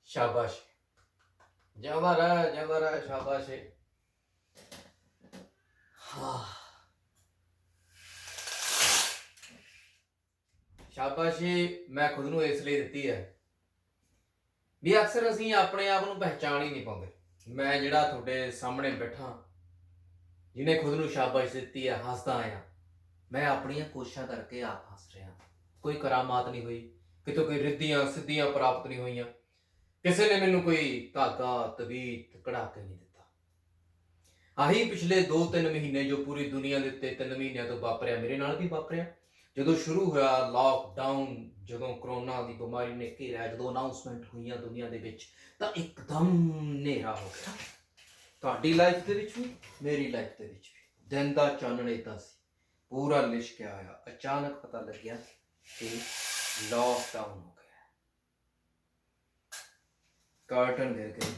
शाबाश। जिंदा रह शाबाश। हाँ, शाबाशी मैं खुद ਨੂੰ ਇਸ ਲਈ ਦਿੱਤੀ ਹੈ ਵੀ ਅਕਸਰ ਅਸੀਂ ਆਪਣੇ ਆਪ ਨੂੰ ਪਹਿਚਾਣ ਹੀ ਨਹੀਂ ਪਾਉਂਦੇ। ਮੈਂ ਜਿਹੜਾ ਤੁਹਾਡੇ ਸਾਹਮਣੇ ਬੈਠਾ ਜਿਹਨੇ ਖੁਦ ਨੂੰ ਸ਼ਾਬਾਸ਼ ਦਿੱਤੀ ਹੈ, ਹੱਸਦਾ ਆਇਆ, ਮੈਂ ਆਪਣੀਆਂ ਕੋਸ਼ਿਸ਼ਾਂ ਕਰਕੇ ਆਪ ਹੱਸ ਰਿਹਾ। ਕੋਈ ਕਰਾਮਾਤ ਨਹੀਂ ਹੋਈ, ਕਿਤੋਂ ਕੋਈ ਰਿੱਧੀਆਂ ਸਿੱਧੀਆਂ ਪ੍ਰਾਪਤ ਨਹੀਂ ਹੋਈਆਂ, ਕਿਸੇ ਨੇ ਮੈਨੂੰ ਕੋਈ ਧਾਗਾ ਤਵੀਤ ਕਢਾ ਕੇ ਨਹੀਂ ਦਿੱਤਾ। ਆਹੀ ਪਿਛਲੇ 2-3 ਮਹੀਨੇ ਜੋ ਪੂਰੀ ਦੁਨੀਆ ਦੇ ਉੱਤੇ 3 ਮਹੀਨਿਆਂ ਤੋਂ ਵਾਪਰਿਆ, ਮੇਰੇ ਨਾਲ ਵੀ ਵਾਪਰਿਆ। ਜਦੋਂ ਸ਼ੁਰੂ ਹੋਇਆ ਲਾਕਡਾਊਨ, ਜਦੋਂ ਕਰੋਨਾ ਦੀ ਬਿਮਾਰੀ ਨੇ ਘੇਰਿਆ, ਜਦੋਂ ਅਨਾਉਂਸਮੈਂਟ ਹੋਈਆਂ ਦੁਨੀਆ ਦੇ ਵਿੱਚ, ਤਾਂ ਇੱਕਦਮ ਹਨੇਰਾ ਹੋ ਗਿਆ। ਤੁਹਾਡੀ ਲਾਈਫ ਦੇ ਵਿੱਚ ਵੀ, ਮੇਰੀ ਲਾਈਫ ਦੇ ਵਿੱਚ ਵੀ ਦਿਨ ਦਾ ਚਾਨਣ ਏਦਾਂ ਸੀ, ਪੂਰਾ ਲਿਸ਼ਕਿਆ ਹੋਇਆ। ਅਚਾਨਕ ਪਤਾ ਲੱਗਿਆ ਕਿ ਲਾਕਡਾਊਨ ਹੋ ਗਿਆ, ਕਰਟਨ ਗਿਰ ਗਏ।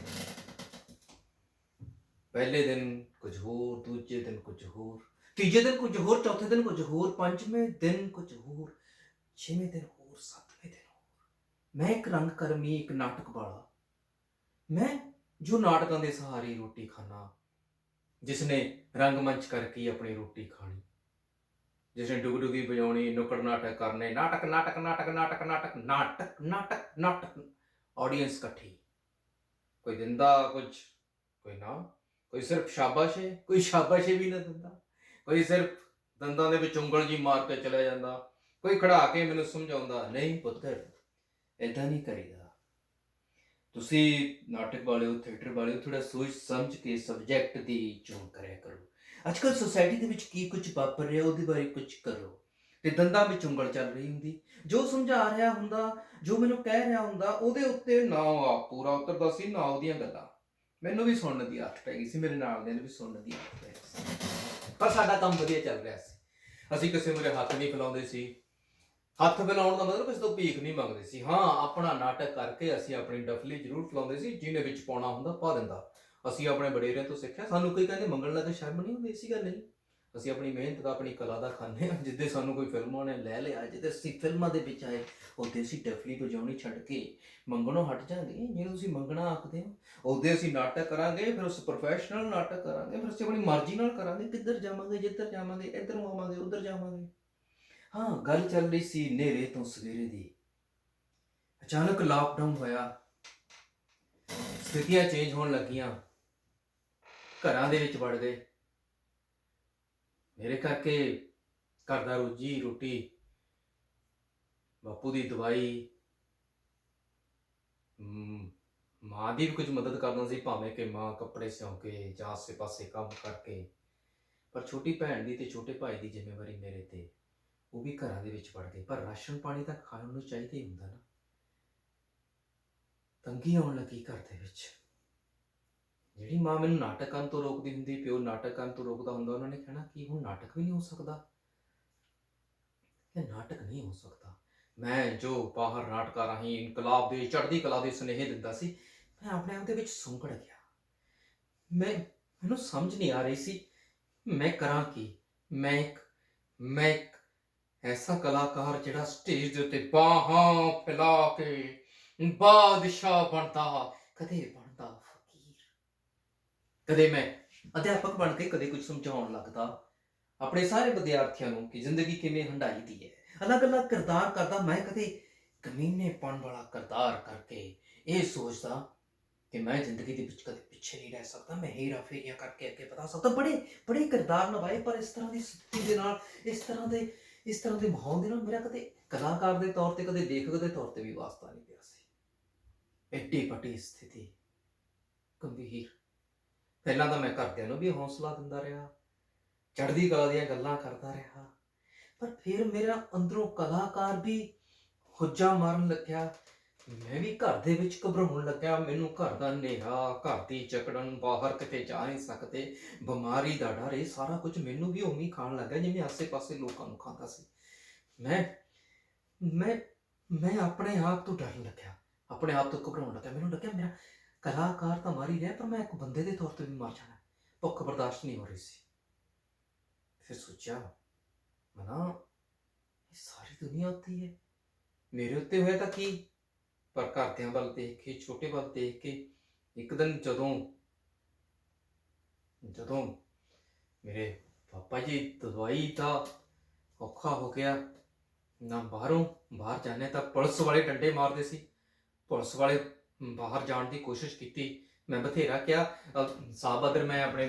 ਪਹਿਲੇ ਦਿਨ ਕੁਝ ਹੋਰ, ਦੂਜੇ ਦਿਨ ਕੁਝ ਹੋਰ, ਤੀਜੇ ਦਿਨ ਕੁਝ ਹੋਰ, ਚੌਥੇ ਦਿਨ ਕੁਝ ਹੋਰ, ਪੰਜਵੇਂ ਦਿਨ ਕੁਝ ਹੋਰ, ਛੇਵੇਂ ਦਿਨ ਹੋਰ, ਸੱਤਵੇਂ ਦਿਨ ਹੋਰ। ਮੈਂ ਇੱਕ ਰੰਗ ਕਰਮੀ, ਇੱਕ ਨਾਟਕ ਵਾਲਾ, ਮੈਂ ਜੋ ਨਾਟਕਾਂ ਦੇ ਸਹਾਰੇ ਰੋਟੀ ਖਾਣਾ, ਜਿਸਨੇ ਰੰਗਮੰਚ ਕਰਕੇ ਆਪਣੀ ਰੋਟੀ ਖਾਣੀ, ਜਿਸਨੇ ਡੁਗਡੁਗੀ ਵਜਾਉਣੀ, ਨੁੱਕੜ ਨਾਟਕ ਕਰਨੇ, ਨਾਟਕ ਨਾਟਕ ਨਾਟਕ ਨਾਟਕ ਨਾਟਕ ਨਾਟਕ ਨਾਟਕ ਨਾਟਕ, ਆਡੀਅੰਸ ਇਕੱਠੀ, ਕੋਈ ਦਿੰਦਾ ਕੁਝ, ਕੋਈ ਨਾ, ਕੋਈ ਸਿਰਫ ਸ਼ਾਬਾਸ਼ੇ, ਕੋਈ ਸ਼ਾਬਾਸ਼ੇ ਵੀ ਨਾ ਦਿੰਦਾ, ਕੋਈ ਸਿਰਫ ਦੰਦਾਂ ਦੇ ਵਿੱਚ ਉਂਗਲ ਜੀ ਮਾਰ ਕੇ ਚਲਿਆ ਜਾਂਦਾ, ਕੋਈ ਖੜਾ ਕੇ ਮੈਨੂੰ ਸਮਝਾਉਂਦਾ, ਨਹੀਂ ਪੁੱਤਰ ਏਦਾਂ ਨਹੀਂ ਕਰੀਦਾ। ਤੁਸੀਂ ਨਾਟਕ ਵਾਲਿਓ, ਥੀਏਟਰ ਵਾਲਿਓ, ਥੋੜਾ ਸੋਚ ਸਮਝ ਕੇ ਸਬਜੈਕਟ ਦੀ ਚੋਣ ਕਰਿਆ ਕਰੋ। ਅੱਜ ਕੱਲ੍ਹ ਸੋਸਾਇਟੀ ਦੇ ਵਿੱਚ ਕੀ ਕੁਝ ਵਾਪਰ ਰਿਹਾ ਉਹਦੇ ਬਾਰੇ ਕੁਝ ਕਰੋ। ਤੇ ਦੰਦਾਂ ਵਿੱਚ ਉਂਗਲ ਚੱਲ ਰਹੀ ਹੁੰਦੀ, ਜੋ ਸਮਝਾ ਰਿਹਾ ਹੁੰਦਾ, ਜੋ ਮੈਨੂੰ ਕਹਿ ਰਿਹਾ ਹੁੰਦਾ, ਉਹਦੇ ਉੱਤੇ ਨਾ ਆਪ ਪੂਰਾ ਉਤਰਦਾ ਸੀ, ਨਾ ਉਹਦੀਆਂ ਗੱਲਾਂ। ਮੈਨੂੰ ਵੀ ਸੁਣਨ ਦੀ ਆਦਤ ਪੈ ਗਈ ਸੀ, ਮੇਰੇ ਨਾਲ ਦੇ ਨੂੰ ਵੀ ਸੁਣਨ ਦੀ ਆਦਤ ਪੈ ਗਈ ਸੀ, ਪਰ ਸਾਡਾ ਕੰਮ ਵਧੀਆ ਚੱਲ ਰਿਹਾ ਸੀ। ਅਸੀਂ ਕਿਸੇ ਮੇਰੇ ਹੱਥ ਨਹੀਂ ਫੈਲਾਉਂਦੇ ਸੀ। ਹੱਥ ਫੈਲਾਉਣ ਦਾ ਮਤਲਬ ਕਿਸੇ ਤੋਂ ਭੀਖ ਨਹੀਂ ਮੰਗਦੇ ਸੀ। ਹਾਂ, ਆਪਣਾ ਨਾਟਕ ਕਰਕੇ ਅਸੀਂ ਆਪਣੀ ਡਫਲੀ ਜ਼ਰੂਰ ਫੈਲਾਉਂਦੇ ਸੀ, ਜਿਹਨੇ ਵਿੱਚ ਪਾਉਣਾ ਹੁੰਦਾ ਪਾ ਦਿੰਦਾ। ਅਸੀਂ ਆਪਣੇ ਵਡੇਰਿਆਂ ਤੋਂ ਸਿੱਖਿਆ, ਸਾਨੂੰ ਕੋਈ ਕਹਿੰਦੇ ਮੰਗਣ ਲੱਗੇ ਸ਼ਰਮ ਨਹੀਂ ਹੁੰਦੀ, ਇਸੀ ਗੱਲ ਨਹੀਂ। ਅਸੀਂ ਆਪਣੀ ਮਿਹਨਤ ਦਾ, ਆਪਣੀ ਕਲਾ ਦਾ ਖਾਂਦੇ ਹਾਂ। ਜਿੱਦੇ ਸਾਨੂੰ ਕੋਈ ਫਿਲਮਾਂ ਨੇ ਲੈ ਲਿਆ, ਜਿੱਦੇ ਅਸੀਂ ਫਿਲਮਾਂ ਦੇ ਵਿੱਚ ਆਏ, ਉੱਦੇ ਅਸੀਂ ਡਫਲੀ ਵਜਾਉਣੀ ਛੱਡ ਕੇ ਮੰਗਣੋਂ ਹਟ ਜਾਂਗੇ। ਜਿਹਨੂੰ ਤੁਸੀਂ ਮੰਗਣਾ ਆਖਦੇ ਹੋ, ਉਹਦੇ ਅਸੀਂ ਨਾਟਕ ਕਰਾਂਗੇ, ਫਿਰ ਉਸ ਪ੍ਰੋਫੈਸ਼ਨਲ ਨਾਟਕ ਕਰਾਂਗੇ, ਫਿਰ ਅਸੀਂ ਆਪਣੀ ਮਰਜ਼ੀ ਨਾਲ ਕਰਾਂਗੇ। ਕਿੱਧਰ ਜਾਵਾਂਗੇ, ਜਿੱਧਰ ਜਾਵਾਂਗੇ, ਇੱਧਰੋਂ ਆਵਾਂਗੇ, ਉੱਧਰ ਜਾਵਾਂਗੇ। ਹਾਂ, ਗੱਲ ਚੱਲ ਰਹੀ ਸੀ ਹਨੇਰੇ ਤੋਂ ਸਵੇਰੇ ਦੀ। ਅਚਾਨਕ ਲਾਕਡਾਊਨ ਹੋਇਆ, ਸਥਿਤੀਆਂ ਚੇਂਜ ਹੋਣ ਲੱਗੀਆਂ, ਘਰਾਂ ਦੇ ਵਿੱਚ ਵੜ ਗਏ। ਮੇਰੇ ਕਰਕੇ ਘਰ ਦਾ ਰੋਜੀ ਰੋਟੀ, ਬਾਪੂ ਦੀ ਦਵਾਈ, ਮਾਂ ਦੀ ਵੀ ਕੁਝ ਮਦਦ ਕਰਦਾ ਸੀ, ਭਾਵੇਂ ਕਿ ਮਾਂ ਕੱਪੜੇ ਸਿਉਂ ਕੇ ਜਾਂ ਆਸੇ ਪਾਸੇ ਕੰਮ ਕਰਕੇ। ਪਰ ਛੋਟੀ ਭੈਣ ਦੀ ਤੇ ਛੋਟੇ ਭਾਈ ਦੀ ਜ਼ਿੰਮੇਵਾਰੀ ਮੇਰੇ ਤੇ, ਉਹ ਵੀ ਘਰਾਂ ਦੇ ਵਿੱਚ ਵੜ ਗਏ। ਪਰ ਰਾਸ਼ਨ ਪਾਣੀ ਤਾਂ ਖਾਣ ਨੂੰ ਚਾਹੀਦਾ ਹੀ ਹੁੰਦਾ ਨਾ। ਤੰਗੀ ਆਉਣ ਲੱਗੀ ਘਰ ਦੇ ਵਿੱਚ। ਜਿਹੜੀ ਮਾਂ ਮੈਨੂੰ ਨਾਟਕ ਕਰਨ ਤੋਂ ਰੋਕਦੀ ਹੁੰਦੀ, ਪਿਓ ਨਾਟਕ ਕਰਨ ਤੋਂ ਰੋਕਦਾ ਹੁੰਦਾ, ਉਹਨਾਂ ਨੇ ਕਹਿਣਾ ਕਿ ਹੁਣ ਨਾਟਕ ਵੀ ਨਹੀਂ ਹੋ ਸਕਦਾ, ਇਹ ਨਾਟਕ ਨਹੀਂ ਹੋ ਸਕਦਾ। ਮੈਂ ਜੋ ਬਾਹਰ ਨਾਟਕਾਂ ਰਾਹੀਂ ਇਨਕਲਾਬ ਦੇ, ਚੜ੍ਹਦੀ ਕਲਾ ਦੇ ਸੁਨੇਹੇ ਦਿੰਦਾ ਸੀ, ਮੈਂ ਆਪਣੇ ਆਪ ਦੇ ਵਿੱਚ ਸੁੰਗੜ ਗਿਆ। ਮੈਨੂੰ ਸਮਝ ਨਹੀਂ ਆ ਰਹੀ ਸੀ ਮੈਂ ਕਰਾਂ ਕੀ। ਮੈਂ ਇੱਕ ਐਸਾ ਕਲਾਕਾਰ ਜਿਹੜਾ ਸਟੇਜ ਦੇ ਉੱਤੇ ਬਾਹਾਂ ਫੈਲਾ ਕੇ ਬਾਦਸ਼ਾਹ ਬਣਦਾ, ਕਦੇ ਬਣਦਾ ਫਕੀਰ, ਕਦੇ ਮੈਂ ਅਧਿਆਪਕ ਬਣ ਕੇ ਕਦੇ ਕੁਝ ਸਮਝਾਉਣ ਲੱਗਦਾ ਆਪਣੇ ਸਾਰੇ ਵਿਦਿਆਰਥੀਆਂ ਨੂੰ ਕਿ ਜ਼ਿੰਦਗੀ ਕਿਵੇਂ ਹੰਢਾਈ ਦੀ ਹੈ। ਅਲੱਗ-ਅਲੱਗ ਕਿਰਦਾਰ ਕਰਦਾ ਮੈਂ, ਕਦੇ ਕਮੀਨੇਪਣ ਵਾਲਾ ਕਿਰਦਾਰ ਕਰਕੇ ਇਹ ਸੋਚਦਾ ਕਿ ਮੈਂ ਜ਼ਿੰਦਗੀ ਦੇ ਵਿੱਚ ਕਦੇ ਪਿੱਛੇ ਨਹੀਂ ਰਹਿ ਸਕਦਾ, ਮੈਂ ਹੇਰਾ ਫੇਰੀਆਂ ਕਰਕੇ ਅੱਗੇ ਵਧਾ ਸਕਦਾ। ਬੜੇ ਕਿਰਦਾਰ ਨਿਭਾਏ, ਪਰ ਇਸ ਤਰ੍ਹਾਂ ਦੀ ਸਥਿਤੀ ਦੇ ਨਾਲ, ਇਸ ਤਰ੍ਹਾਂ ਦੇ ਮਾਹੌਲ ਦੇ ਨਾਲ ਮੇਰਾ ਕਦੇ ਕਲਾਕਾਰ ਦੇ ਤੌਰ ਤੇ, ਕਦੇ ਲੇਖਕ ਦੇ ਤੌਰ ਤੇ ਵੀ ਵਾਸਤਾ ਨਹੀਂ ਪਿਆ ਸੀ। ਐਡੀ ਵੱਡੀ ਸਥਿਤੀ, ਗੰਭੀਰ। ਪਹਿਲਾਂ ਤਾਂ ਮੈਂ ਘਰਦਿਆਂ ਨੂੰ ਵੀ ਹੌਸਲਾ ਦਿੰਦਾ ਰਿਹਾ, ਚੜ੍ਹਦੀ ਕਲਾ ਦੀਆਂ ਗੱਲਾਂ ਕਰਦਾ ਰਿਹਾ, ਪਰ ਫਿਰ ਮੇਰਾ ਅੰਦਰੋਂ ਕਲਾਕਾਰ ਵੀ ਹੁੱਜਾ ਮਾਰਨ ਲੱਗਿਆ। ਮੈਂ ਵੀ ਘਰ ਦੇ ਵਿੱਚ ਘਬਰਾਉਣ ਲੱਗਿਆ। ਮੈਨੂੰ ਘਰ ਦਾ ਹਨੇਰਾ, ਘਰ ਦੀ ਜਕੜਨ, ਬਾਹਰ ਕਿਤੇ ਜਾ ਨਹੀਂ ਸਕਦੇ, ਬਿਮਾਰੀ ਦਾ ਡਰ, ਇਹ ਸਾਰਾ ਕੁਝ ਮੈਨੂੰ ਵੀ ਉਵੇਂ ਹੀ ਖਾਣ ਲੱਗਾ ਜਿਵੇਂ ਆਸੇ ਪਾਸੇ ਲੋਕਾਂ ਨੂੰ ਖਾਂਦਾ ਸੀ। ਮੈਂ ਆਪਣੇ ਆਪ ਤੋਂ ਡਰਨ ਲੱਗਿਆ, ਆਪਣੇ ਆਪ ਤੋਂ ਘਬਰਾਉਣ ਲੱਗਿਆ। ਮੈਨੂੰ ਲੱਗਿਆ ਮੇਰਾ ਕਲਾਕਾਰ ਤਾਂ ਮਰ ਹੀ ਰਿਹਾ, ਪਰ ਮੈਂ ਇੱਕ ਬੰਦੇ ਦੇ ਤੌਰ ਤੇ ਵੀ ਮਰ ਜਾਣਾ। ਭੁੱਖ ਬਰਦਾਸ਼ਤ ਨਹੀਂ ਹੋ ਰਹੀ ਸੀ। ਫਿਰ ਸੋਚਿਆ, ਮਨਾ ਇਹ ਸਾਰੀ ਦੁਨੀਆ ਉੱਤੇ ਹੀ ਹੈ, ਮੇਰੇ ਉੱਤੇ ਹੋਇਆ ਤਾਂ ਕੀ, ਪਰ ਘਰਦਿਆਂ ਵੱਲ ਦੇਖ ਕੇ, ਛੋਟੇ ਵੱਲ ਦੇਖ ਕੇ ਇੱਕ ਦਿਨ ਜਦੋਂ ਜਦੋਂ ਮੇਰੇ ਪਾਪਾ ਜੀ ਦਵਾਈ ਦਾ ਔਖਾ ਹੋ ਗਿਆ, ਨਾ ਬਾਹਰ ਜਾਂਦੇ ਤਾਂ ਪੁਲਿਸ ਵਾਲੇ ਡੰਡੇ ਮਾਰਦੇ ਸੀ। ਪੁਲਿਸ ਵਾਲੇ ਬਾਹਰ ਜਾਣ ਦੀ ਕੋਸ਼ਿਸ਼ ਕੀਤੀ, ਮੈਂ ਬਥੇਰਾ ਕਿਹਾ ਸਾਹਿਬ ਅਦਰ ਮੈਂ ਆਪਣੇ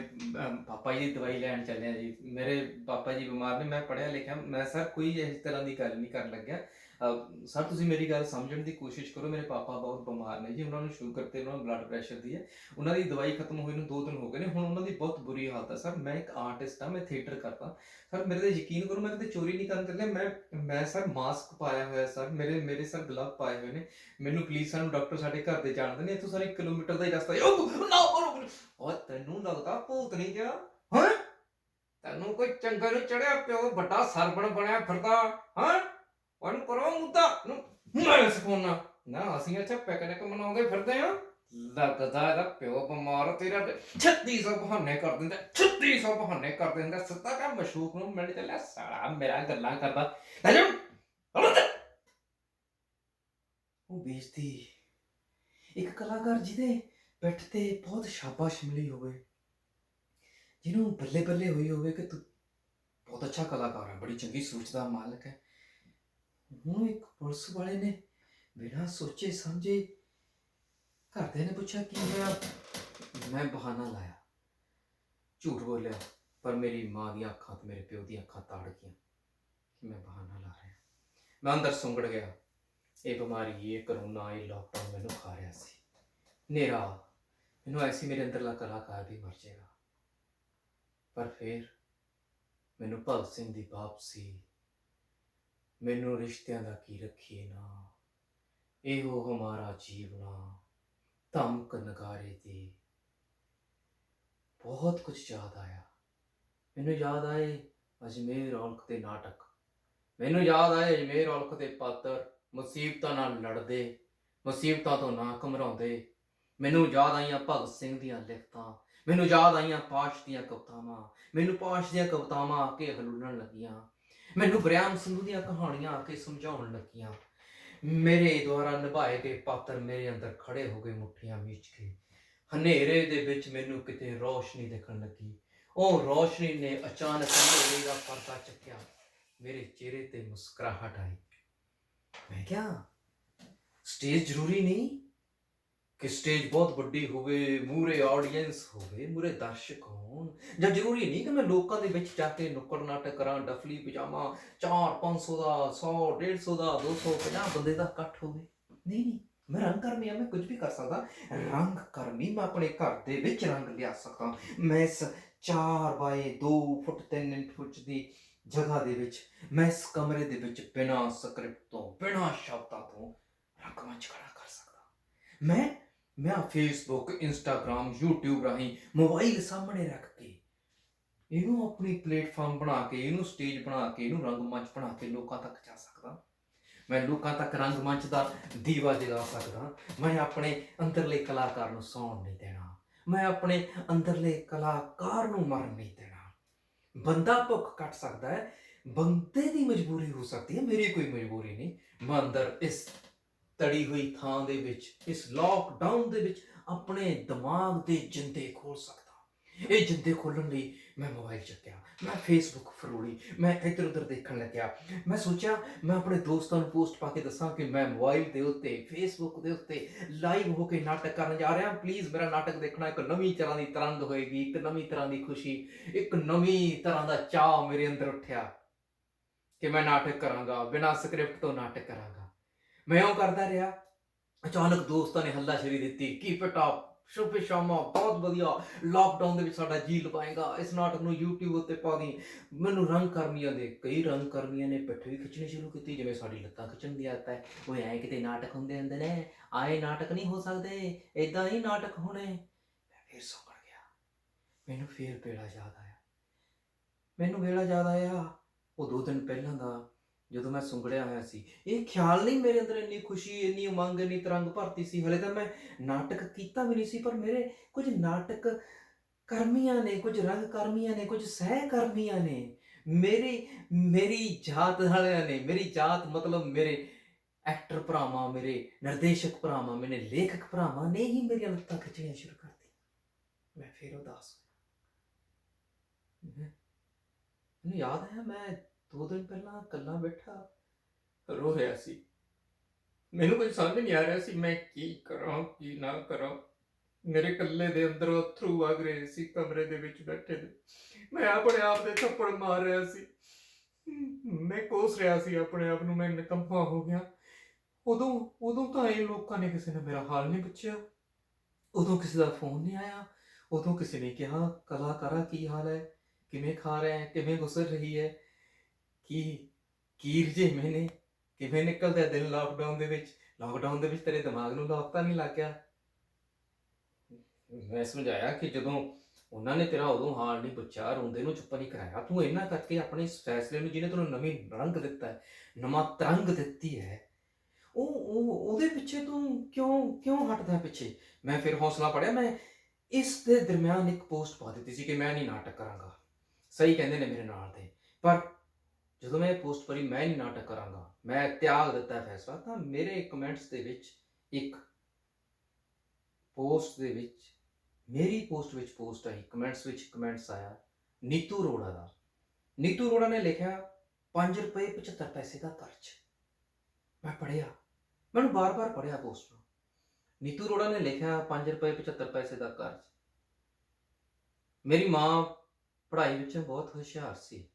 ਪਾਪਾ ਜੀ ਦੀ ਦਵਾਈ ਲੈਣ ਚੱਲਿਆ ਜੀ, ਮੇਰੇ ਪਾਪਾ ਜੀ ਬਿਮਾਰ ਨੇ, ਮੈਂ ਪੜ੍ਹਿਆ ਲਿਖਿਆ, ਮੈਂ ਸਰ ਕੋਈ ਇਸ ਤਰ੍ਹਾਂ ਦੀ ਗੱਲ ਨਹੀਂ ਕਰਨ ਲੱਗਿਆ। ਸਰ ਤੁਸੀਂ ਮੇਰੀ ਗੱਲ ਸਮਝਣ ਦੀ ਕੋਸ਼ਿਸ਼ ਕਰੋ, ਮੇਰੇ ਪਾਪਾ ਬਹੁਤ ਬਿਮਾਰ ਨੇ ਜੀ, ਉਹਨਾਂ ਨੂੰ ਸ਼ੂਗਰ ਤੇ ਉਹਨਾਂ ਨੂੰ ਬਲੱਡ ਪ੍ਰੈਸ਼ਰ ਦੀ ਹੈ, ਉਹਨਾਂ ਦੀ ਦਵਾਈ ਖਤਮ ਹੋਈ ਨੂੰ 2 ਦਿਨ ਹੋ ਗਏ ਨੇ, ਹੁਣ ਉਹਨਾਂ ਦੀ ਬਹੁਤ ਬੁਰੀ ਹਾਲਤ ਹੈ। ਸਰ ਮੈਂ ਇੱਕ ਆਰਟਿਸਟ ਹਾਂ, ਮੈਂ ਥੀਏਟਰ ਕਰਦਾ, ਸਰ ਮੇਰੇ ਤੇ ਯਕੀਨ ਕਰੋ, ਮੈਂ ਕਦੇ ਚੋਰੀ ਨਹੀਂ ਕਰਨ ਚੱਲਿਆ, ਮੈਂ ਸਰ ਮਾਸਕ ਪਾਇਆ ਹੋਇਆ ਸਰ, ਮੇਰੇ ਸਰ ਗਲਵ ਪਾਏ ਹੋਏ ਨੇ, ਮੈਨੂੰ ਪਲੀਜ਼ ਸਾਨੂੰ ਡਾਕਟਰ ਸਾਡੇ ਘਰ ਦੇ ਜਾਣਦੇ ਨੇ, ਇੱਥੋਂ ਸਾਰੇ 1 ਕਿਲੋਮੀਟਰ ਦਾ ਹੀ ਰਸਤਾ ਓਏ ਤੈਨੂੰ ਲੱਗਦਾ ਭੂਤ ਨਹੀਂ ਗਿਆ ਹਾਂ, ਤੈਨੂੰ ਕੋਈ ਚੰਗਾ ਨੂੰ ਚੜਿਆ ਪਿਓ ਵੱਡਾ ਸਰਬਣ ਬਣਿਆ ਫਿਰਦਾ ਹਾਂ, ਉਹਨੂੰ ਕਰੋ ਮੁੱਦਾ ਨੂੰ ਮੈਂ ਸਕੂਨਾ ਨਾ, ਅਸੀਂ ਅੱਛਾ ਪਿਕਨਿਕ ਮਨਾਉਂਦੇ ਫਿਰਦੇ ਆ, ਲੱਗਦਾ ਇਹਦਾ ਪਿਓ ਬਿਮਾਰ, ਤੇਰਾ 3600 ਬਹਾਨੇ ਕਰ ਦਿੰਦਾ, 3600 ਬਹਾਨੇ ਕਰ ਦਿੰਦਾ, ਸਿੱਧਾ ਕਾ ਮਸ਼ੂਕ ਨੂੰ ਮਿਲ ਚੱਲਿਆ ਸਾਲਾ ਮੇਰਾ ਗੱਲਾਂ ਕਰਦਾ ਉਹ ਬੇਇੱਜ਼ਤੀ। ਇੱਕ ਕਲਾਕਾਰ ਜਿਹਦੇ ਪਿੱਠ ਤੇ ਬਹੁਤ ਸ਼ਾਬਾਸ਼ ਮਿਲੀ ਹੋਵੇ, ਜਿਹਨੂੰ ਬੱਲੇ ਬੱਲੇ ਹੋਈ ਹੋਵੇ ਕਿ ਤੂੰ ਬਹੁਤ ਅੱਛਾ ਕਲਾਕਾਰ ਹੈ, ਬੜੀ ਚੰਗੀ ਸੋਚ ਦਾ ਮਾਲਕ ਹੈ, ਹੁਣ ਇੱਕ ਪੁਲਿਸ ਵਾਲੇ ਨੇ ਬਿਨਾਂ ਸੋਚੇ ਸਮਝੇ, ਘਰਦਿਆਂ ਨੇ ਪੁੱਛਿਆ ਕੀ ਹੋਇਆ, ਮੈਂ ਬਹਾਨਾ ਲਾਇਆ, ਝੂਠ ਬੋਲਿਆ, ਪਰ ਮੇਰੀ ਮਾਂ ਦੀਆਂ ਅੱਖਾਂ ਤੇ ਮੇਰੇ ਪਿਓ ਦੀਆਂ ਅੱਖਾਂ ਤਾੜ ਗਈਆਂ ਕਿ ਮੈਂ ਬਹਾਨਾ ਲਾ ਰਿਹਾ। ਮੈਂ ਅੰਦਰ ਸੁੰਗੜ ਗਿਆ, ਇਹ ਬਿਮਾਰੀ, ਇਹ ਕਰੋਨਾ, ਇਹ ਲੋਕਡਾਊਨ ਮੈਨੂੰ ਖਾ ਰਿਹਾ ਸੀ, ਹਨੇਰਾ ਮੈਨੂੰ ਐਸੀ ਮੇਰੇ ਅੰਦਰਲਾ ਕਲਾਕਾਰ ਵੀ ਮਰ ਜਾਏਗਾ। ਪਰ ਫਿਰ ਮੈਨੂੰ ਭਗਤ ਸਿੰਘ ਦੀ ਵਾਪਸੀ, ਮੈਨੂੰ ਰਿਸ਼ਤਿਆਂ ਦਾ ਕੀ ਰੱਖੀਏ ਨਾ, ਇਹੋ ਹਮਾਰਾ ਜੀਵਨਾ, ਧਮਕ ਨਗਾਰੇ ਦੀ, ਬਹੁਤ ਕੁਝ ਯਾਦ ਆਇਆ। ਮੈਨੂੰ ਯਾਦ ਆਏ ਅਜਮੇਰ ਔਲਖ ਦੇ ਨਾਟਕ, ਮੈਨੂੰ ਯਾਦ ਆਏ ਅਜਮੇਰ ਔਲਖ ਦੇ ਪਾਤਰ, ਮੁਸੀਬਤਾਂ ਨਾਲ ਲੜਦੇ, ਮੁਸੀਬਤਾਂ ਤੋਂ ਨਾ ਘਬਰਾਉਂਦੇ। ਮੈਨੂੰ ਯਾਦ ਆਈਆਂ ਭਗਤ ਸਿੰਘ ਦੀਆਂ ਲਿਖਤਾਂ, ਮੈਨੂੰ ਯਾਦ ਆਈਆਂ ਪਾਸ਼ ਦੀਆਂ ਕਵਿਤਾਵਾਂ, ਮੈਨੂੰ ਪਾਸ਼ ਦੀਆਂ ਕਵਿਤਾਵਾਂ ਆ ਕੇ ਹਲੂਲਣ ਲੱਗੀਆਂ, ਮੈਨੂੰ ਬਰਿਆਮ ਸੰਧੂ ਦੀਆਂ ਕਹਾਣੀਆਂ ਆ ਕੇ ਸਮਝਾਉਣ ਲੱਗੀਆਂ। ਮੇਰੇ ਦੁਆਰਾ ਨਿਭਾਏ ਗਏ ਪਾਤਰ ਮੇਰੇ ਅੰਦਰ ਖੜੇ ਹੋ ਗਏ ਮੁੱਠੀਆਂ ਮੀਚ ਕੇ। ਹਨੇਰੇ ਦੇ ਵਿੱਚ ਮੈਨੂੰ ਕਿਤੇ ਰੌਸ਼ਨੀ ਦਿਖਣ ਲੱਗੀ, ਉਹ ਰੌਸ਼ਨੀ ਨੇ ਅਚਾਨਕ ਹਨੇਰੇ ਦਾ ਪਰਦਾ ਚੱਕਿਆ, ਮੇਰੇ ਚਿਹਰੇ ਤੇ ਮੁਸਕਰਾਹਟ ਆਈ। ਮੈਂ ਕਿਹਾ ਸਟੇਜ ਜ਼ਰੂਰੀ ਨਹੀਂ ਕਿ ਸਟੇਜ ਬਹੁਤ ਵੱਡੀ ਹੋਵੇ, ਮੂਹਰੇ ਆਡੀਅנס ਹੋਵੇ, ਮੂਹਰੇ ਦਰਸ਼ਕ ਹੋਣ, ਜਾਂ ਜ਼ਰੂਰੀ ਨਹੀਂ ਕਿ ਮੈਂ ਲੋਕਾਂ ਦੇ ਵਿੱਚ ਜਾ ਕੇ ਨੁੱਕੜ ਨਾਟਕ ਕਰਾਂ, ਡਫਲੀ ਪਜਾਮਾ, 400-500 ਦਾ, 100-150 ਦਾ, 250 ਬੰਦੇ ਦਾ ਇਕੱਠ ਹੋਵੇ। ਨਹੀਂ, ਮੈਂ ਰੰਗ ਕਰਮੀ ਹਾਂ, ਮੈਂ ਕੁਝ ਵੀ ਕਰ ਸਕਦਾ। ਰੰਗ ਕਰਮੀ, ਮੈਂ ਆਪਣੇ ਘਰ ਦੇ ਵਿੱਚ ਰੰਗ ਲਿਆ ਸਕਦਾ। ਮੈਂ ਇਸ 4 ਬਾਏ 2 ਫੁੱਟ 3 ਇੰਚ ਦੀ ਜਗ੍ਹਾ ਦੇ ਵਿੱਚ, ਮੈਂ ਇਸ ਕਮਰੇ ਦੇ ਵਿੱਚ ਬਿਨਾਂ ਸਕ੍ਰਿਪਟ ਤੋਂ, ਬਿਨਾਂ ਸ਼ਬਦਾਂ ਤੋਂ ਰੰਗਮੰਚ ਖੜਾ ਕਰ ਸਕਦਾ। ਮੈਂ ਫੇਸਬੁੱਕ, ਇੰਸਟਾਗ੍ਰਾਮ, ਯੂਟਿਊਬ ਰਾਹੀਂ ਮੋਬਾਈਲ ਸਾਹਮਣੇ ਰੱਖ ਕੇ ਇਹਨੂੰ ਆਪਣੀ ਪਲੇਟਫਾਰਮ ਬਣਾ ਕੇ, ਇਹਨੂੰ ਸਟੇਜ ਬਣਾ ਕੇ, ਇਹਨੂੰ ਰੰਗਮੰਚ ਬਣਾ ਕੇ ਲੋਕਾਂ ਤੱਕ ਜਾ ਸਕਦਾ। ਮੈਂ ਲੋਕਾਂ ਤੱਕ ਰੰਗਮੰਚ ਦਾ ਦੀਵਾ ਜਗਾ ਸਕਦਾ। ਮੈਂ ਆਪਣੇ ਅੰਦਰਲੇ ਕਲਾਕਾਰ ਨੂੰ ਸੌਣ ਨਹੀਂ ਦੇਣਾ, ਮੈਂ ਆਪਣੇ ਅੰਦਰਲੇ ਕਲਾਕਾਰ ਨੂੰ ਮਰਨ ਨਹੀਂ ਦੇਣਾ। ਬੰਦਾ ਭੁੱਖ ਕੱਟ ਸਕਦਾ ਹੈ, ਬੰਦੇ ਦੀ ਮਜਬੂਰੀ ਹੋ ਸਕਦੀ ਹੈ, ਮੇਰੀ ਕੋਈ ਮਜਬੂਰੀ ਨਹੀਂ। ਮੈਂ ਅੰਦਰ ਇਸ ਤੜੀ ਹੋਈ ਥਾਂ ਦੇ ਵਿੱਚ, ਇਸ ਲੋਕਡਾਊਨ ਦੇ ਵਿੱਚ ਆਪਣੇ ਦਿਮਾਗ ਦੇ ਜਿੰਦੇ ਖੋਲ ਸਕਦਾ। ਇਹ ਜਿੰਦੇ ਖੋਲ੍ਹਣ ਲਈ ਮੈਂ ਮੋਬਾਈਲ ਚੱਕਿਆ, ਮੈਂ ਫੇਸਬੁੱਕ ਫਰੋਲੀ, ਮੈਂ ਇੱਧਰ ਉੱਧਰ ਦੇਖਣ ਲੱਗਿਆ। ਮੈਂ ਸੋਚਿਆ ਮੈਂ ਆਪਣੇ ਦੋਸਤਾਂ ਨੂੰ ਪੋਸਟ ਪਾ ਕੇ ਦੱਸਾਂ ਕਿ ਮੈਂ ਮੋਬਾਈਲ ਦੇ ਉੱਤੇ, ਫੇਸਬੁੱਕ ਦੇ ਉੱਤੇ ਲਾਈਵ ਹੋ ਕੇ ਨਾਟਕ ਕਰਨ ਜਾ ਰਿਹਾ, ਪਲੀਜ਼ ਮੇਰਾ ਨਾਟਕ ਦੇਖਣਾ। ਇੱਕ ਨਵੀਂ ਤਰ੍ਹਾਂ ਦੀ ਤਰੰਗ ਹੋਏਗੀ, ਇੱਕ ਨਵੀਂ ਤਰ੍ਹਾਂ ਦੀ ਖੁਸ਼ੀ, ਇੱਕ ਨਵੀਂ ਤਰ੍ਹਾਂ ਦਾ ਚਾਅ ਮੇਰੇ ਅੰਦਰ ਉੱਠਿਆ ਕਿ ਮੈਂ ਨਾਟਕ ਕਰਾਂਗਾ, ਬਿਨਾਂ ਸਕ੍ਰਿਪਟ ਤੋਂ ਨਾਟਕ ਕਰਾਂਗਾ। ਮੈਂ ਉਹ ਕਰਦਾ ਰਿਹਾ, ਅਚਾਨਕ ਦੋਸਤਾਂ ਨੇ ਹੱਲਾਸ਼ੇਰੀ ਦਿੱਤੀ ਕਿ ਬੇਟਾ ਸ਼ੁਭ ਸ਼ਾਮਾ, ਬਹੁਤ ਵਧੀਆ, ਲਾਕਡਾਊਨ ਦੇ ਵਿੱਚ ਸਾਡਾ ਜੀ ਲਵਾਏਗਾ, ਇਸ ਨਾਟਕ ਨੂੰ YouTube ਉੱਤੇ ਪਾ ਦੀ। ਮੈਨੂੰ ਰੰਗ ਕਰਮੀਆਂ ਦੇ, ਕਈ ਰੰਗ ਕਰਮੀਆਂ ਨੇ ਪਿੱਠ ਵੀ ਖਿੱਚਣੀ ਸ਼ੁਰੂ ਕੀਤੀ, ਜਿਵੇਂ ਸਾਡੀ ਲੱਤਾਂ ਖਿੱਚਣ ਦੀ ਆਦਤ ਹੈ। ਉਹ ਐਂ ਕਿਤੇ ਨਾਟਕ ਹੁੰਦੇ ਨੇ, ਆਏ ਨਾਟਕ ਨਹੀਂ ਹੋ ਸਕਦੇ, ਇੱਦਾਂ ਨਹੀਂ ਨਾਟਕ ਹੋਣੇ। ਮੈਂ ਫਿਰ ਸੌਂ ਗਿਆ, ਮੈਨੂੰ ਫਿਰ ਵੇਲਾ ਯਾਦ ਆਇਆ, ਉਹ 2 ਦਿਨ ਪਹਿਲਾਂ ਦਾ, ਜਦੋਂ ਮੈਂ ਸੁੰਗੜਿਆ ਹੋਇਆ ਸੀ। ਇਹ ਖਿਆਲ ਨਹੀਂ ਮੇਰੇ ਅੰਦਰ ਇੰਨੀ ਖੁਸ਼ੀ, ਇੰਨੀ ਉਮੰਗ, ਇੰਨੀ ਤਰੰਗ ਭਰਤੀ ਸੀ। ਹਲੇ ਤਾਂ ਮੈਂ ਨਾਟਕ ਕੀਤਾ ਵੀ ਨਹੀਂ ਸੀ, ਪਰ ਮੇਰੇ ਕੁਝ ਨਾਟਕ ਕਰਮੀਆਂ ਨੇ, ਕੁਝ ਰੰਗ ਕਰਮੀਆਂ ਨੇ, ਕੁਝ ਸਹਿ ਕਰਮੀਆਂ ਨੇ, ਮੇਰੀ ਜਾਤ ਵਾਲਿਆਂ ਨੇ, ਮੇਰੀ ਜਾਤ ਮਤਲਬ ਮੇਰੇ ਐਕਟਰ ਭਰਾਵਾਂ, ਮੇਰੇ ਨਿਰਦੇਸ਼ਕ ਭਰਾਵਾਂ, ਮੇਰੇ ਲੇਖਕ ਭਰਾਵਾਂ ਨੇ ਹੀ ਮੇਰੀਆਂ ਲੱਤਾਂ ਖਿੱਚਣੀਆਂ ਸ਼ੁਰੂ ਕਰ ਦਿੱਤੀਆਂ। ਮੈਂ ਫਿਰ ਉਦਾਸ ਹੋਇਆ। ਮੈਨੂੰ ਯਾਦ ਆਇਆ, ਮੈਂ 2 ਦਿਨ ਪਹਿਲਾਂ ਇਕੱਲਾ ਬੈਠਾ ਰੋ ਰਿਹਾ ਸੀ। ਮੈਨੂੰ ਕੁਝ ਸਮਝ ਨਹੀਂ ਆ ਰਿਹਾ ਸੀ ਮੈਂ ਕੀ ਕਰਾਂ ਕੀ ਨਾ ਕਰਾਂ। ਮੇਰੇ ਇਕੱਲੇ ਦੇ ਅੰਦਰ ਅਥਰੂ ਵਗ ਰਹੇ ਸੀ ਕਮਰੇ ਦੇ ਵਿੱਚ ਬੈਠੇ ਦੇ। ਮੈਂ ਆਪਣੇ ਆਪ ਦੇ ਥੱਪੜ ਮਾਰ ਰਿਹਾ ਸੀ। ਮੈਂ ਕੋਸ ਰਿਹਾ ਸੀ ਆਪਣੇ ਆਪ ਨੂੰ, ਮੈਂ ਨਿਕੰਮਾ ਹੋ ਗਿਆ। ਉਦੋਂ ਤਾਂ ਇਹ ਲੋਕਾਂ ਨੇ ਕਿਸੇ ਨੇ ਮੇਰਾ ਹਾਲ ਨਹੀਂ ਪੁੱਛਿਆ, ਉਦੋਂ ਕਿਸੇ ਦਾ ਫੋਨ ਨਹੀਂ ਆਇਆ, ਉਦੋਂ ਕਿਸੇ ਨੇ ਕਿਹਾ ਕਲਾਕਾਰਾ ਕੀ ਹਾਲ ਹੈ, ਕਿਵੇਂ ਖਾ ਰਿਹਾ ਹੈ, ਕਿਵੇਂ ਗੁਜ਼ਰ ਰਹੀ ਹੈ, ਕੀ ਰੁਝੇਵੇਂ ਨੇ, ਕਿਵੇਂ ਨਿਕਲਦਾ ਦਿਨ ਲਾਕਡਾਊਨ ਦੇ ਵਿੱਚ ਤੇਰੇ ਦਿਮਾਗ ਨੂੰ ਲੌਕ ਤਾਂ ਨਹੀਂ ਲੱਗ ਗਿਆ। ਮੈਂ ਸਮਝਾਇਆ ਕਿ ਜਦੋਂ ਉਹਨਾਂ ਨੇ ਤੇਰਾ ਉਦੋਂ ਹਾਲ ਨਹੀਂ ਪੁੱਛਿਆ, ਰੋਂਦੇ ਨੂੰ ਚੁੱਪ ਨਹੀਂ ਕਰਾਇਆ, ਤੂੰ ਇਹਨਾਂ ਕਰਕੇ ਆਪਣੇ ਇਸ ਫੈਸਲੇ ਨੂੰ, ਜਿਹਨੇ ਤੈਨੂੰ ਨਵੀਂ ਰੰਗ ਦਿੱਤਾ ਹੈ, ਨਵਾਂ ਤਰੰਗ ਦਿੱਤੀ ਹੈ, ਉਹਦੇ ਪਿੱਛੇ ਤੂੰ ਕਿਉਂ ਹਟਦਾ ਪਿੱਛੇ। ਮੈਂ ਫਿਰ ਹੌਸਲਾ ਪੜਿਆ। ਮੈਂ ਇਸ ਦੇ ਦਰਮਿਆਨ ਇੱਕ ਪੋਸਟ ਪਾ ਦਿੱਤੀ ਸੀ ਕਿ ਮੈਂ ਨਹੀਂ ਨਾਟਕ ਕਰਾਂਗਾ। ਸਹੀ ਕਹਿੰਦੇ ਨੇ ਮੇਰੇ ਨਾਲ ਦੇ, ਪਰ ਜਦੋਂ ਮੈਂ ਇਹ ਪੋਸਟ ਪੜ੍ਹੀ, ਮੈਂ ਨਹੀਂ ਨਾਟਕ ਕਰਾਂਗਾ, ਮੈਂ ਤਿਆਗ ਦਿੱਤਾ ਫੈਸਲਾ, ਤਾਂ ਮੇਰੇ ਕਮੈਂਟਸ ਦੇ ਵਿੱਚ ਇੱਕ ਪੋਸਟ ਦੇ ਵਿੱਚ ਮੇਰੀ ਪੋਸਟ ਵਿੱਚ ਪੋਸਟ ਆਈ, ਕਮੈਂਟਸ ਵਿੱਚ ਕਮੈਂਟਸ ਆਇਆ ਨੀਤੂ ਅਰੋੜਾ ਦਾ। ਨੀਤੂ ਅਰੋੜਾ ਨੇ ਲਿਖਿਆ 5 ਰੁਪਏ 75 ਪੈਸੇ ਦਾ ਕਰਜ਼। ਮੈਂ ਪੜ੍ਹਿਆ, ਮੈਨੂੰ ਬਾਰ-ਬਾਰ ਪੜ੍ਹਿਆ ਪੋਸਟ ਨੂੰ। ਨੀਤੂ ਅਰੋੜਾ ਨੇ ਲਿਖਿਆ 5 ਰੁਪਏ 75 ਪੈਸੇ ਦਾ ਕਰਜ਼। ਮੇਰੀ ਮਾਂ ਪੜ੍ਹਾਈ ਵਿੱਚ ਬਹੁਤ ਹੁਸ਼ਿਆਰ ਸੀ।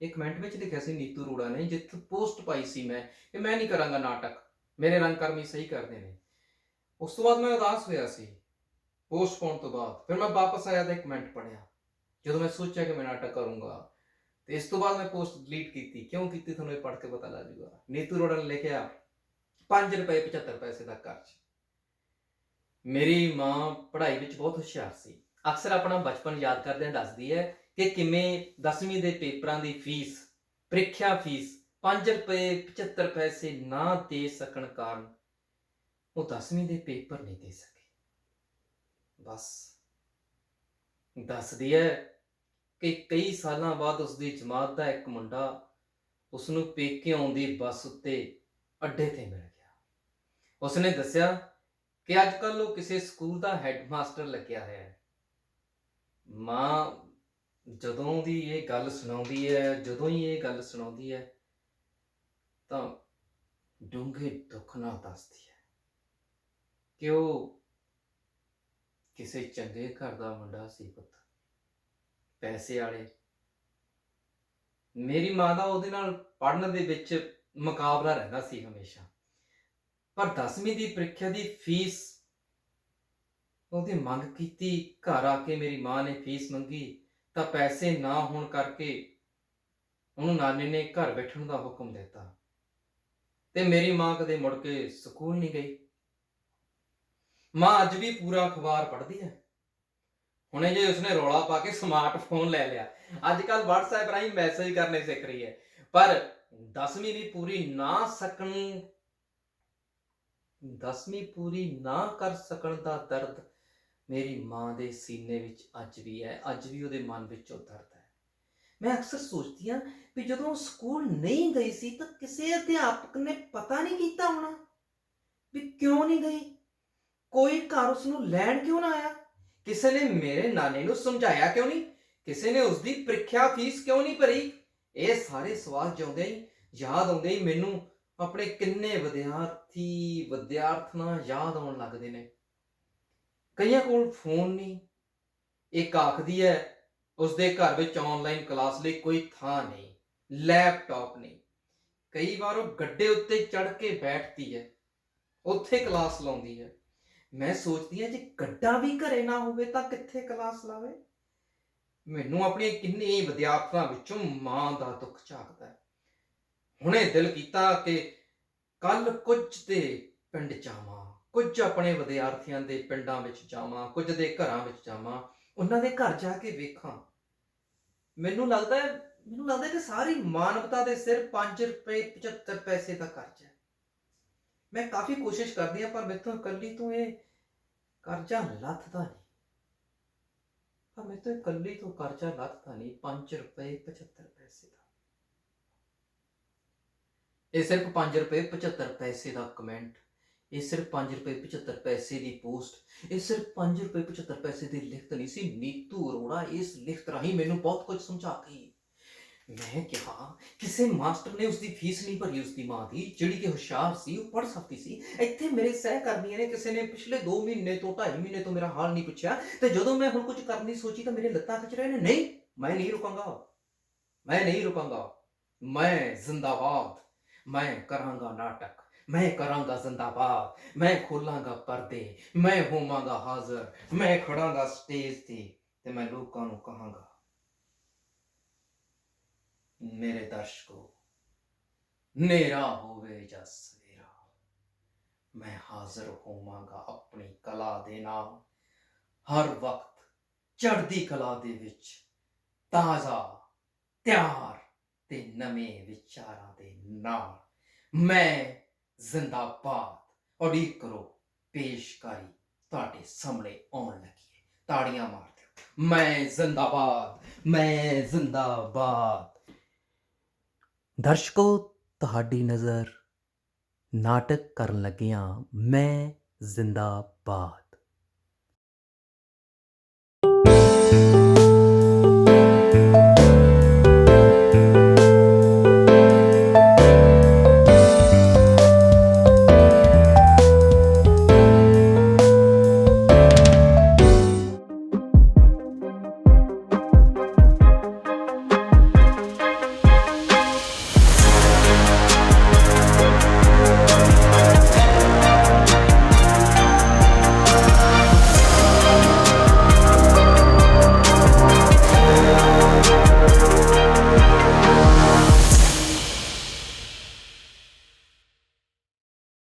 ਇਹ ਕਮੈਂਟ ਵਿੱਚ ਲਿਖਿਆ ਸੀ ਨੀਤੂ ਅਰੋੜਾ ਨੇ, ਜਿੱਥੇ ਪੋਸਟ ਪਾਈ ਸੀ ਮੈਂ ਕਿ ਮੈਂ ਨਹੀਂ ਕਰਾਂਗਾ ਨਾਟਕ, ਮੇਰੇ ਰੰਗਕਰਮੀ ਸਹੀ ਕਰਦੇ ਨੇ। ਉਸ ਤੋਂ ਬਾਅਦ ਮੈਂ ਉਦਾਸ ਹੋਇਆ ਸੀ ਪੋਸਟ ਪਾਉਣ ਤੋਂ ਬਾਅਦ। ਫਿਰ ਮੈਂ ਵਾਪਸ ਆਇਆ ਤਾਂ ਕਮੈਂਟ ਪੜ੍ਹਿਆ। ਜਦੋਂ ਮੈਂ ਸੋਚਿਆ ਕਿ ਮੈਂ ਨਾਟਕ ਕਰੂੰਗਾ, ਤੇ ਇਸ ਤੋਂ ਬਾਅਦ ਮੈਂ ਪੋਸਟ ਡਿਲੀਟ ਕੀਤੀ। ਕਿਉਂ ਕੀਤੀ ਤੁਹਾਨੂੰ ਇਹ ਪੜ੍ਹ ਕੇ ਪਤਾ ਲੱਗ ਜਾਊਗਾ। ਨੀਤੂ ਅਰੋੜਾ ਨੇ ਲਿਖਿਆ 5 ਰੁਪਏ 75 ਪੈਸੇ ਦਾ ਕਰਜ਼। ਮੇਰੀ ਮਾਂ ਪੜ੍ਹਾਈ ਵਿੱਚ ਬਹੁਤ ਹੁਸ਼ਿਆਰ ਸੀ। ਅਕਸਰ ਆਪਣਾ ਬਚਪਨ ਯਾਦ ਕਰਦਿਆਂ ਦੱਸਦੀ ਹੈ ਕਿ ਕਿਵੇਂ 10ਵੀਂ ਦੇ ਪੇਪਰਾਂ ਦੀ ਫੀਸ, ਪ੍ਰੀਖਿਆ ਫੀਸ 5 ਰੁਪਏ 75 ਪੈਸੇ ਨਾ ਦੇ ਸਕਣ ਕਾਰਨ ਉਹ 10ਵੀਂ ਦੇ ਪੇਪਰ ਨਹੀਂ ਦੇ ਸਕੇ। ਬਸ ਦੱਸਦੀ ਹੈ ਕਿ ਕਈ ਸਾਲਾਂ ਬਾਅਦ ਉਸਦੀ ਜਮਾਤ ਦਾ ਇੱਕ ਮੁੰਡਾ ਉਸਨੂੰ ਪੇਕੇ ਆਉਂਦੀ ਬੱਸ ਉੱਤੇ ਅੱਡੇ ਤੇ ਮਿਲ ਗਿਆ। ਉਸਨੇ ਦੱਸਿਆ ਕਿ ਅੱਜ ਕੱਲ੍ਹ ਉਹ ਕਿਸੇ ਸਕੂਲ ਦਾ ਹੈਡਮਾਸਟਰ ਲੱਗਿਆ ਹੋਇਆ ਹੈ। ਮਾਂ ਜਦੋਂ ਹੀ ਇਹ ਗੱਲ ਸੁਣਾਉਂਦੀ ਹੈ ਤਾਂ ਡੂੰਘੇ ਦੁੱਖ ਨਾਲ ਦੱਸਦੀ ਹੈ ਕਿ ਉਹ ਕਿਸੇ ਚੰਗੇ ਘਰ ਦਾ ਮੁੰਡਾ ਸੀ ਪੁੱਤ, ਪੈਸੇ ਵਾਲੇ। ਮੇਰੀ ਮਾਂ ਦਾ ਉਹਦੇ ਨਾਲ ਪੜ੍ਹਨ ਦੇ ਵਿੱਚ ਮੁਕਾਬਲਾ ਰਹਿੰਦਾ ਸੀ ਹਮੇਸ਼ਾ, ਪਰ 10ਵੀਂ ਦੀ ਪ੍ਰੀਖਿਆ ਦੀ ਫੀਸ ਉਹਦੀ ਮੰਗ ਕੀਤੀ। ਘਰ ਆ ਕੇ ਮੇਰੀ ਮਾਂ ਨੇ ਫੀਸ ਮੰਗੀ ਤਾਂ ਪੈਸੇ ਨਾ ਹੋਣ ਕਰਕੇ ਉਹਨੂੰ ਨਾਨੀ ਨੇ ਘਰ ਬੈਠਣ ਦਾ ਹੁਕਮ ਦਿੱਤਾ ਤੇ ਮੇਰੀ ਮਾਂ ਕਦੇ ਮੁੜ ਕੇ ਸਕੂਲ ਨਹੀਂ ਗਈ। ਮਾਂ ਅੱਜ ਵੀ ਪੂਰਾ ਅਖਬਾਰ ਪੜ੍ਹਦੀ ਹੈ। ਹੁਣੇ ਜੇ ਉਸਨੇ ਰੌਲਾ ਪਾ ਕੇ ਸਮਾਰਟਫੋਨ ਲੈ ਲਿਆ, ਅੱਜ ਕੱਲ੍ਹ WhatsApp ਰਾਹੀਂ ਮੈਸੇਜ ਕਰਨੇ ਸਿੱਖ ਰਹੀ ਹੈ, ਪਰ 10ਵੀਂ ਪੂਰੀ ਨਾ ਕਰ ਸਕਣ ਦਾ ਦਰਦ ਮੇਰੀ ਮਾਂ ਦੇ ਸੀਨੇ ਵਿੱਚ ਅੱਜ ਵੀ ਹੈ। ਅੱਜ ਵੀ ਉਹਦੇ ਮਨ ਵਿੱਚ ਉਹ ਦਰਦ ਹੈ। ਮੈਂ ਅਕਸਰ ਸੋਚਦੀ ਹਾਂ ਵੀ ਜਦੋਂ ਉਹ ਸਕੂਲ ਨਹੀਂ ਗਈ ਸੀ ਤਾਂ ਕਿਸੇ ਅਧਿਆਪਕ ਨੇ ਪਤਾ ਨਹੀਂ ਕੀਤਾ ਹੋਣਾ ਵੀ ਕਿਉਂ ਨਹੀਂ ਗਈ, ਕੋਈ ਘਰ ਉਸਨੂੰ ਲੈਣ ਕਿਉਂ ਨਾ ਆਇਆ, ਕਿਸੇ ਨੇ ਮੇਰੇ ਨਾਨੇ ਨੂੰ ਸਮਝਾਇਆ ਕਿਉਂ ਨਹੀਂ, ਕਿਸੇ ਨੇ ਉਸਦੀ ਪ੍ਰੀਖਿਆ ਫੀਸ ਕਿਉਂ ਨਹੀਂ ਭਰੀ। ਇਹ ਸਾਰੇ ਸਵਾਲ ਯਾਦ ਆਉਂਦੇ ਹੀ ਮੈਨੂੰ ਆਪਣੇ ਕਿੰਨੇ ਵਿਦਿਆਰਥਣਾਂ ਯਾਦ ਆਉਣ ਲੱਗਦੇ ਨੇ। ਕਈਆਂ ਕੋਲ ਫੋਨ ਨਹੀਂ, ਇੱਕ ਆਖਦੀ ਹੈ ਉਸਦੇ ਘਰ ਵਿੱਚ ਆਨਲਾਈਨ ਕਲਾਸ ਲਈ ਕੋਈ ਥਾਂ ਨਹੀਂ, ਲੈਪਟਾਪ ਨਹੀਂ। ਕਈ ਵਾਰ ਉਹ ਗੱਡੇ ਉੱਤੇ ਚੜ੍ਹ ਕੇ ਬੈਠਦੀ ਹੈ, ਉੱਥੇ ਕਲਾਸ ਲਾਉਂਦੀ ਹੈ। ਮੈਂ ਸੋਚਦੀ ਹਾਂ ਜੇ ਗੱਡਾ ਵੀ ਘਰੇ ਨਾ ਹੋਵੇ ਤਾਂ ਕਿੱਥੇ ਕਲਾਸ ਲਾਵੇ। ਮੈਨੂੰ ਆਪਣੇ ਕਿੰਨੇ ਵਿਦਿਆਰਥੀਆਂ ਵਿੱਚੋਂ ਮਾਂ ਦਾ ਦੁੱਖ ਝਾਕਦਾ ਹੈ। ਹੁਣੇ ਦਿਲ ਕੀਤਾ ਕਿ ਕੱਲ ਕੁਝ ਦੇ ਪਿੰਡ ਜਾਵਾਂ, ਕੁਝ ਆਪਣੇ ਵਿਦਿਆਰਥੀਆਂ ਦੇ ਪਿੰਡਾਂ ਵਿੱਚ ਜਾਵਾਂ, ਕੁਝ ਦੇ ਘਰਾਂ ਵਿੱਚ ਜਾਵਾਂ, ਉਹਨਾਂ ਦੇ ਘਰ ਜਾ ਕੇ ਵੇਖਾਂ। ਮੈਨੂੰ ਲੱਗਦਾ ਕਿ ਸਾਰੀ ਮਾਨਵਤਾ ਦੇ ਸਿਰ 5 ਰੁਪਏ 75 ਪੈਸੇ ਦਾ ਕਰਜ਼ਾ ਹੈ। ਮੈਂ ਕਾਫੀ ਕੋਸ਼ਿਸ਼ ਕਰਦੀ ਹਾਂ ਪਰ ਮੈਥੋਂ ਇਕੱਲੀ ਤੋਂ ਇਹ ਕਰਜ਼ਾ ਲੱਥਦਾ ਨਹੀਂ। 5 ਰੁਪਏ 75 ਪੈਸੇ ਦਾ। ਇਹ ਸਿਰਫ 5 ਰੁਪਏ 75 ਪੈਸੇ ਦਾ ਕਮੈਂਟ, ਇਹ ਸਿਰਫ 5 ਰੁਪਏ 75 ਪੈਸੇ ਦੀ ਪੋਸਟ, ਇਹ ਸਿਰਫ 5 ਰੁਪਏ 75 ਪੈਸੇ ਦੀ ਲਿਖਤ ਨਹੀਂ ਸੀ। ਨੀਤੂ ਅਰੋੜਾ ਇਸ ਲਿਖਤ ਰਾਹੀਂ ਮੈਨੂੰ ਬਹੁਤ ਕੁਝ ਸਮਝਾ ਗਈ। ਮੈਂ ਕਿਹਾ ਕਿਸੇ ਮਾਸਟਰ ਨੇ ਉਸਦੀ ਫੀਸ ਨਹੀਂ ਭਰੀ, ਉਸਦੀ ਮਾਂ ਦੀ, ਜਿਹੜੀ ਕਿ ਹੁਸ਼ਿਆਰ ਸੀ, ਉਹ ਪੜ੍ਹ ਸਕਦੀ ਸੀ। ਇੱਥੇ ਮੇਰੇ ਸਹਿਕਰਮੀਆਂ ਨੇ ਕਿਸੇ ਨੇ ਪਿਛਲੇ 2 ਮਹੀਨੇ ਤੋਂ 2.5 ਮਹੀਨੇ ਤੋਂ ਮੇਰਾ ਹਾਲ ਨਹੀਂ ਪੁੱਛਿਆ, ਤੇ ਜਦੋਂ ਮੈਂ ਹੁਣ ਕੁਝ ਕਰਨ ਦੀ ਸੋਚੀ ਤਾਂ ਮੇਰੇ ਲੱਤਾਂ ਖਿੱਚ ਰਹੇ ਨੇ। ਨਹੀਂ, ਮੈਂ ਨਹੀਂ ਰੁਕਾਂਗਾ, ਮੈਂ ਨਹੀਂ ਰੁਕਾਂਗਾ, ਮੈਂ ਜ਼ਿੰਦਾਬਾਦ, ਮੈਂ ਕਰਾਂਗਾ ਨਾਟਕ, ਮੈਂ ਕਰਾਂਗਾ ਜ਼ਿੰਦਾਬਾਦ, ਮੈਂ ਖੋਲਾਂਗਾ ਪਰਦੇ, ਮੈਂ ਹੋਵਾਂਗਾ ਹਾਜ਼ਰ, ਮੈਂ ਖੜਾਂਗਾ ਸਟੇਜ ਤੇ ਮੈਂ ਲੋਕਾਂ ਨੂੰ ਕਹਾਂਗਾ, ਮੇਰੇ ਦਰਸ਼ਕੋ, ਨੇਰਾ ਹੋਵੇ ਜਾਂ ਸਵੇਰਾ, ਮੈਂ ਹਾਜ਼ਰ ਹੋਵਾਂਗਾ ਆਪਣੀ ਕਲਾ ਦੇ ਨਾਲ, ਹਰ ਵਕਤ ਚੜ੍ਹਦੀ ਕਲਾ ਦੇ ਵਿੱਚ, ਤਾਜ਼ਾ, ਤਿਆਰ ਤੇ ਨਵੇਂ ਵਿਚਾਰਾਂ ਦੇ ਨਾਲ। ਮੈਂ ਜ਼ਿੰਦਾਬਾਦ। ਉਡੀਕ ਕਰੋ, ਪੇਸ਼ਕਾਰੀ ਤੁਹਾਡੇ ਸਾਹਮਣੇ ਆਉਣ ਲੱਗੀ ਹੈ। ਤਾੜੀਆਂ ਮਾਰ ਦਿਓ। ਮੈਂ ਜ਼ਿੰਦਾਬਾਦ, ਮੈਂ ਜ਼ਿੰਦਾਬਾਦ। ਦਰਸ਼ਕੋ, ਤੁਹਾਡੀ ਨਜ਼ਰ ਨਾਟਕ ਕਰਨ ਲੱਗਿਆਂ ਮੈਂ ਜ਼ਿੰਦਾਬਾਦ।